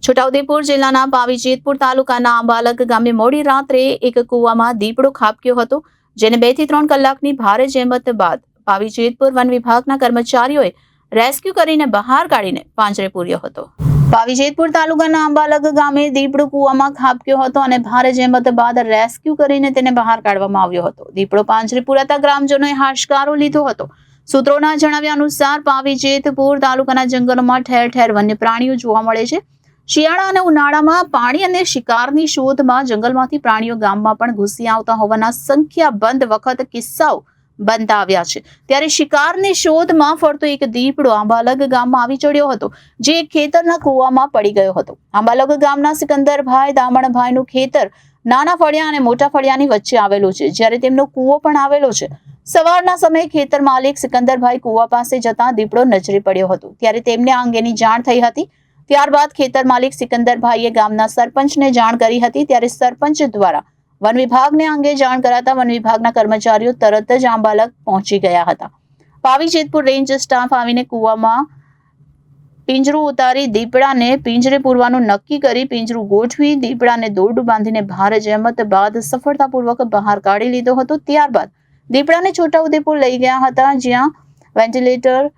છોટાઉદેપુર જિલ્લાના પાવીજેતપુર તાલુકાના આંબાલગ ગામે મોડી રાત્રે એક કૂવામાં દીપડો ખાબક્યો હતો, જેને 2 થી 3 કલાકની ભારે જહેમત બાદ પાવીજેતપુર વન વિભાગના કર્મચારીઓએ રેસ્ક્યુ કરીને બહાર કાઢીને પાંજરે પૂર્યો હતો। પાવીજેતપુર તાલુકાના આંબાલગ ગામે દીપડો કૂવામાં ખાબક્યો હતો અને ભારે જહેમત બાદ રેસ્ક્યુ કરીને તેને બહાર કાઢવામાં આવ્યો હતો। દીપડો પાંજરે પૂરાતા ગ્રામજનોએ હાશકારો લીધો હતો। સૂત્રોના જણાવ્યા અનુસાર પાવીજેતપુર તાલુકાના જંગલોમાં ઠેર ઠેર વન્ય પ્રાણીઓ જોવા મળે છે। શિયાળા અને ઉનાળામાં પાણી અને શિકારની શોધમાં જંગલમાંથી પ્રાણીઓ ગામમાં પણ ઘૂસી આવતા હોવાના સંખ્યાબંધ વખત કિસ્સાઓ બનતા આવ્યા છે। ત્યારે શિકારની શોધમાં ફરતો એક દીપડો આંબાલગ ગામમાં આવી ચડ્યો હતો, જે એક ખેતરના કૂવામાં પડી ગયો હતો। આંબાલગ ગામના સિકંદરભાઈ દામણભાઈનું ખેતર નાના ફળિયા અને મોટા ફળિયાની વચ્ચે આવેલું છે, જ્યારે તેમનો કૂવો પણ આવેલો છે। સવારના સમયે ખેતર માલિક સિકંદરભાઈ કૂવા પાસે જતા દીપડો નજરે પડ્યો હતો, ત્યારે તેમને આ અંગેની જાણ થઈ હતી। ત્યારબાદ ખેતર માલિક સિકંદરભાઈએ ગામના સરપંચને જાણ કરી હતી, ત્યારે સરપંચ દ્વારા વન વિભાગને અંગે જાણ કરાતા વન વિભાગના કર્મચારીઓ તરત જ આંબાલગ પહોંચી ગયા હતા। પાવીજેતપુર રેન્જ સ્ટાફ આવીને કૂવામાં પિંજરું ઉતારી દીપડાને પિંજરે પૂરવાનું નક્કી કરી પિંજરું ગોઠવી દીપડાને દોરડું બાંધીને ભારે જહેમત બાદ સફળતાપૂર્વક બહાર કાઢી લીધો હતો। ત્યારબાદ દીપડાને છોટાઉદેપુર લઈ ગયા હતા, જ્યાં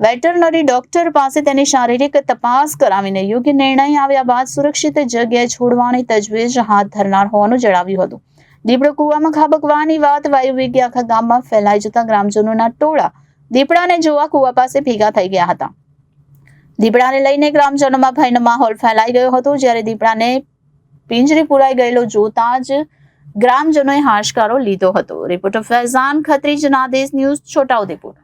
વેટરનરી ડોક્ટર પાસે તેની શારીરિક તપાસ કરાવીને યોગ્ય નિર્ણય આવ્યા બાદ સુરક્ષિત જગ્યાએ છોડવાની તજવીજ હાથ ધરનાર હોવાનું જણાવ્યું હતું। દીપડો કૂવામાં ખાબકવાની વાત વાયુવેગે આખા ગામમાં ફેલાઈ જતા ગ્રામજનોના ટોળા દીપડાને જોવા કૂવા પાસે ભેગા થઈ ગયા હતા। દીપડાને લઈને ગ્રામજનોમાં ભયનો માહોલ ફેલાઈ ગયો હતો, જ્યારે દીપડાને પિંજરે પુરાઈ ગયેલો જોતા જ ગ્રામજનોએ હાશકારો લીધો હતો। Reporter Faizan Khatri, Janadesh news, Chhota Udepur.